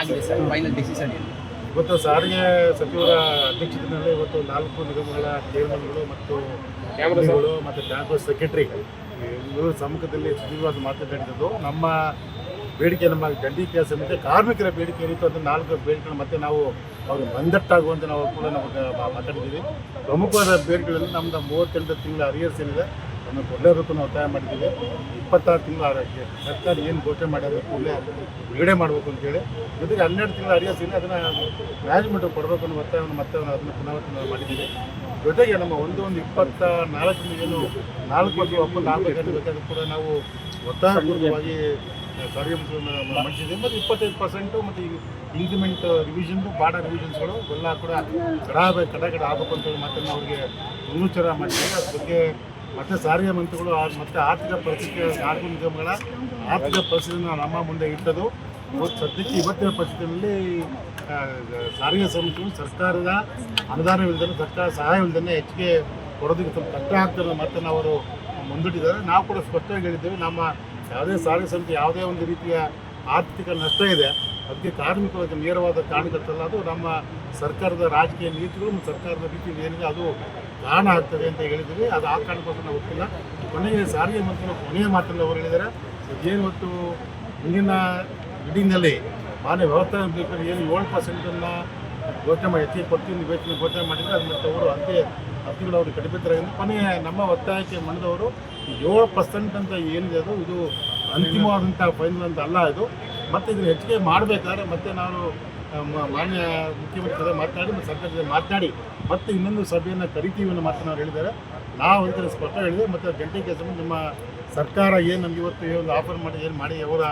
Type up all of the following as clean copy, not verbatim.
ಆಗಿದೆ sir final decision ಏನು? ಇವತ್ತು ಸಾರಿಗೆ ಸಚಿವರ ಅಧ್ಯಕ್ಷತೆಯಲ್ಲಿ ಇವತ್ತು 4 ನಿಗಮಗಳ ಚೇರ್ಮನ್ಗಳು ಮತ್ತು ಎಂಡಿಗಳು ಮತ್ತು ಟ್ರಾನ್ಸ್ಪೋರ್ಟ್ ಸೆಕ್ರೆಟರಿ ಇವರು ಸಮ್ಮುಖದಲ್ಲಿ ಸುದೀರ್ಘವಾಗಿ ಮಾತನಾಡಿದ್ದು ನಮ್ಮ ಬೇಡಿಕೆ, ನಮ್ಮ ಗಂಡಿ ಕೆಲಸ ಸಮಿತಿ ಕಾರ್ಮಿಕರ ಬೇಡಿಕೆ ಏನಿತ್ತು ಅದು 4 ಬೇಡಿಕೆಗಳು ಮತ್ತೆ ನಾವು ಅವ್ರಿಗೆ ಬಂದಟ್ಟಾಗುವಂತೆ ನಾವು ಕೂಡ ನಮಗೆ ಮಾತಾಡಿದ್ದೀವಿ. ಪ್ರಮುಖವಾದ ಬೇಡಿಕೆಗಳಲ್ಲಿ ನಮ್ಮದು 38 ತಿಂಗಳ ಅರಿಯರ್ಸ್ ಏನಿದೆ ಅದನ್ನು ಕೊಡಲೇಬೇಕು ನಾವು ಒತ್ತಾಯ ಮಾಡಿದ್ದೀವಿ. 26 ತಿಂಗಳ ಸರ್ಕಾರ ಏನು ಘೋಷಣೆ ಮಾಡ್ಯಾರ ಕೂಡಲೇ ಬಿಡುಗಡೆ ಮಾಡಬೇಕು ಅಂತೇಳಿ, ಜೊತೆಗೆ 12 ತಿಂಗಳ ಅರಿಯರ್ಸ್ ಇದೆ ಅದನ್ನು ಮ್ಯಾನೇಜ್ಮೆಂಟ್ ಕೊಡಬೇಕು ಅನ್ನೋ ಒತ್ತಾಯವನ್ನು ಮತ್ತೆ ಅದನ್ನು ಪುನರಾವರ್ತನೆ ಮಾಡಿದ್ದೀವಿ. ಜೊತೆಗೆ ನಮ್ಮ ಒಂದು 24 ಏನು 4 ವರ್ಷ ಒಪ್ಪಂದ ಆಗಬೇಕಾದ್ರೆ ಕೂಡ ನಾವು ಒತ್ತಾಯಪೂರ್ವಕವಾಗಿ ಸಾರಿಗೆ ಮಂತ್ರಿಗಳನ್ನು ಮಂಡಿಸಿದ್ದೀವಿ. ಮತ್ತು 25% ಮತ್ತು ಇಂಕ್ರಿಮೆಂಟ್ ರಿವಿಷನ್ದು ಬಾರ್ಡರ್ ರಿವಿಷನ್ಸ್ಗಳು ಎಲ್ಲ ಕೂಡ ಕಡ ಆಗಬೇಕು ಅಂತೇಳಿ ಮಾತನ್ನು ಅವರಿಗೆ ಮುನ್ನೆಚ್ಚರ ಮಾಡಿದ್ದೀವಿ. ಅದ್ರ ಬಗ್ಗೆ ಮತ್ತು ಸಾರಿಗೆ ಮಂತ್ರಿಗಳು ಮತ್ತು ಆರ್ಥಿಕ ಪರಿಸ್ಥಿತಿ 4 ನಿಗಮಗಳ ಆರ್ಥಿಕ ಪರಿಸ್ಥಿತಿಯನ್ನು ನಮ್ಮ ಮುಂದೆ ಇಟ್ಟದು. ಸದ್ಯಕ್ಕೆ ಇವತ್ತಿನ ಪರಿಸ್ಥಿತಿಯಲ್ಲಿ ಸಾರಿಗೆ ಸಮಿತಿಗಳು ಸರ್ಕಾರದ ಅನುದಾನವಿಲ್ಲದೇ, ಸರ್ಕಾರ ಸಹಾಯವಿಲ್ಲದೇ ಹೆಚ್ಚಿಗೆ ಕೊಡೋದಕ್ಕೆ ಸ್ವಲ್ಪ ಕಷ್ಟ ಆಗ್ತದೆ ಮಾತನ್ನು ಅವರು ಮುಂದಿಟ್ಟಿದ್ದಾರೆ. ನಾವು ಕೂಡ ಸ್ಪಷ್ಟವಾಗಿ ಹೇಳಿದ್ದೇವೆ, ನಮ್ಮ ಯಾವುದೇ ಸಾರಿಗೆ ಸಮಿತಿ ಯಾವುದೇ ಒಂದು ರೀತಿಯ ಆರ್ಥಿಕ ನಷ್ಟ ಇದೆ ಅದಕ್ಕೆ ಕಾರ್ಮಿಕರಿಗೆ ನೇರವಾದ ಕಾರಣಕರ್ತಲ್ಲ, ಅದು ನಮ್ಮ ಸರ್ಕಾರದ ರಾಜಕೀಯ ನೀತಿಗಳು ಮತ್ತು ಸರ್ಕಾರದ ರೀತಿ ಏನಿದೆ ಅದು ಕಾರಣ ಆಗ್ತದೆ ಅಂತ ಹೇಳಿದ್ದೀವಿ. ಅದು ಆ ಕಾರಣಕ್ಕೋಸ್ಕರ ನಾವು ಗೊತ್ತಿಲ್ಲ. ಕೊನೆಗೆ ಸಾರಿಗೆ ಮಂತ್ರಿಗಳು ಕೊನೆಯ ಮಾತನ್ನು ಅವರು ಹೇಳಿದ್ದಾರೆ, ಏನು ಇವತ್ತು ಮುಂದಿನ ಮೀಟಿಂಗ್ನಲ್ಲಿ ಮಾನ್ಯ ವ್ಯವಸ್ಥೆ ಏನು 7% ಘೋಷಣೆ ಮಾಡಿ ಹೆಚ್ಚಿಗೆ ಕೊಡ್ತೀವಿ ವೇತನ ಘೋಷಣೆ ಮಾಡಿದರೆ ಅದು ಮತ್ತು ಅವರು ಅತಿಗಳು ಅವರು ಕಡಿಮೆತರಾಗಿದ್ದು ಕೊನೆಯ ನಮ್ಮ ಒತ್ತಾಯಕ್ಕೆ ಮಣಿದವರು 7% ಅಂತ ಏನಿದೆ ಅದು ಇದು ಅಂತಿಮವಾದಂಥ ಫೈನಲ್ ಅಂತ ಅಲ್ಲ ಇದು. ಮತ್ತು ಇದನ್ನು ಹೆಚ್ಚಿಗೆ ಮಾಡಬೇಕಾದ್ರೆ ಮತ್ತೆ ನಾನು ಮಾನ್ಯ ಮುಖ್ಯಮಂತ್ರಿ ಜೊತೆ ಮಾತನಾಡಿ ಮತ್ತು ಸರ್ಕಾರದ ಜೊತೆ ಮಾತನಾಡಿ ಮತ್ತೆ ಇನ್ನೊಂದು ಸಭೆಯನ್ನು ಕರಿತೀವಿ ಅನ್ನೋ ಮಾತನ್ನು ಅವ್ರು ಹೇಳಿದ್ದಾರೆ. ನಾವು ಅದಕ್ಕೆ ಸ್ಪಷ್ಟ ಹೇಳಿದೆ. ಮತ್ತು ಗಂಟೆ ಕೆಲಸ ನಿಮ್ಮ ಸರ್ಕಾರ ಏನು ನಮ್ಗೆ ಇವತ್ತು ಒಂದು ಆಫರ್ ಮಾಡಿ ಅವರ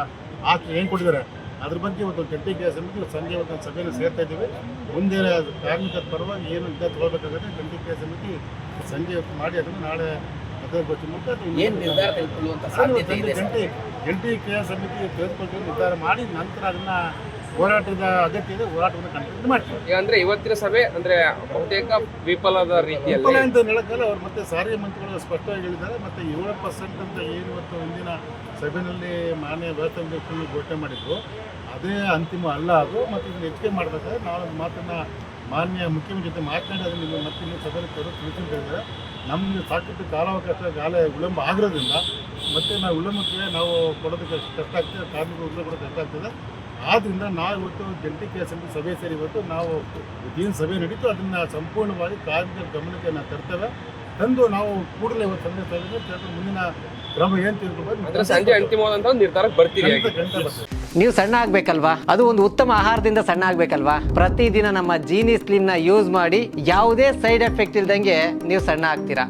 ಆಸ್ತಿ ಏನು ಕೊಟ್ಟಿದ್ದಾರೆ ಅದ್ರ ಬಗ್ಗೆ ಇವತ್ತು ಗಂಟೆ ಕೆಲಸ ಸಮಿತಿ ಸಂಜೆ ಒಂದು ಸಭೆಯನ್ನು ಸೇರ್ತಾ ಇದ್ದೀವಿ. ಮುಂದೆ ಕಾರ್ಮಿಕರ ಪರವಾಗಿ ಏನು ಇದ್ದ ತೊಗೊಳ್ಬೇಕಾಗುತ್ತೆ ಗಂಟೆ ಕೆಲಸ ಸಮಿತಿ ಸಂಜೆ ಮಾಡಿ ಅದನ್ನು ನಾಳೆ ಗಂಟೆ ಕೆಲಸ ಸಮಿತಿ ತೆಗೆದುಕೊಂಡು ನಿರ್ಧಾರ ಮಾಡಿ ನಂತರ ಅದನ್ನು ಹೋರಾಟದ ಅಗತ್ಯ ಇದೆ, ಹೋರಾಟವನ್ನು ಕಂಟಿನ್ಯೂ ಮಾಡ್ತೀವಿ. ಅಂದ್ರೆ ಇವತ್ತಿನ ಸಭೆ ಅಂದ್ರೆ ಬಹುತೇಕ ವಿಫಲದ ರೀತಿಯಲ್ಲಿ ವಿಫಲ ಅಂತ ಹೇಳಕ್ಕಲ್ಲ. ಅವ್ರು ಮತ್ತೆ ಸಾರಿಗೆ ಮಂತ್ರಿಗಳು ಸ್ಪಷ್ಟವಾಗಿ ಹೇಳಿದ್ದಾರೆ. ಮತ್ತು 7% ಅಂತ ಏನು ಇವತ್ತು ಹಿಂದಿನ ಸಭೆಯಲ್ಲಿ ಮಾನ್ಯ ವ್ಯವಸ್ಥೆ ಘೋಷಣೆ ಮಾಡಿದ್ರು ಅದೇ ಅಂತಿಮ ಅಲ್ಲ ಅದು. ಮತ್ತು ಇದನ್ನು ಹೆಚ್ಚಿಗೆ ಮಾಡಬೇಕಾದ್ರೆ ನಾವು ಮಾತನ್ನು ಮಾನ್ಯ ಮುಖ್ಯಮಂತ್ರಿ ಜೊತೆ ಮಾತನಾಡಿ ಅದನ್ನು ಮತ್ತೆ ಇನ್ನೂ ಸಭೆಯಲ್ಲಿ ತಿಳಿಸಿ ಹೇಳಿದರೆ ನಮಗೆ ಸಾಕಷ್ಟು ಕಾಲಾವಕಾಶ ವಿಳಂಬ ಆಗಿರೋದ್ರಿಂದ ಮತ್ತು ನಾವು ವಿಳಂಬಕ್ಕೆ ನಾವು ಕೊಡೋದಕ್ಕೆ ಕಷ್ಟ ಆಗ್ತದೆ, ಕಾರ್ಮಿಕರು ಉದ್ಯೋಗ ಕೊಡೋದು ಕಷ್ಟ ಆಗ್ತದೆ. ಆದ್ದರಿಂದ ನಾವು ಇವತ್ತು ಜಂಟಿ ಕೆಲಸ ಸಭೆ ಸೇರಿ ಇವತ್ತು ನಾವು ಏನು ಸಭೆ ನಡೀತು ಅದನ್ನು ಸಂಪೂರ್ಣವಾಗಿ ಕಾರ್ಮಿಕರ ಗಮನಕ್ಕೆ ನಾವು ತರ್ತೇವೆ. ತಂದು ನಾವು ಕೂಡಲೇ ಇವತ್ತು ಸಂದೇಶ ಮುಂದಿನ ಕ್ರಮ ಏನು ತಿಳ್ಕೊಬೇಕು ಸಂಜೆ ಅಂತಿಮವಾದಂಥ ನಿರ್ಧಾರಕ್ಕೆ ಬರ್ತೀವಿ. ನೀವು ಸಣ್ಣ ಆಗ್ಬೇಕಲ್ವಾ, ಅದು ಒಂದು ಉತ್ತಮ ಆಹಾರದಿಂದ ಸಣ್ಣ ಆಗ್ಬೇಕಲ್ವಾ. ಪ್ರತಿದಿನ ನಮ್ಮ ಜೀನಿ ಸ್ಲಿಮ್ ನ ಯೂಸ್ ಮಾಡಿ ಯಾವುದೇ ಸೈಡ್ ಎಫೆಕ್ಟ್ ಇಲ್ದಂಗೆ ನೀವು ಸಣ್ಣ ಆಗ್ತೀರಾ.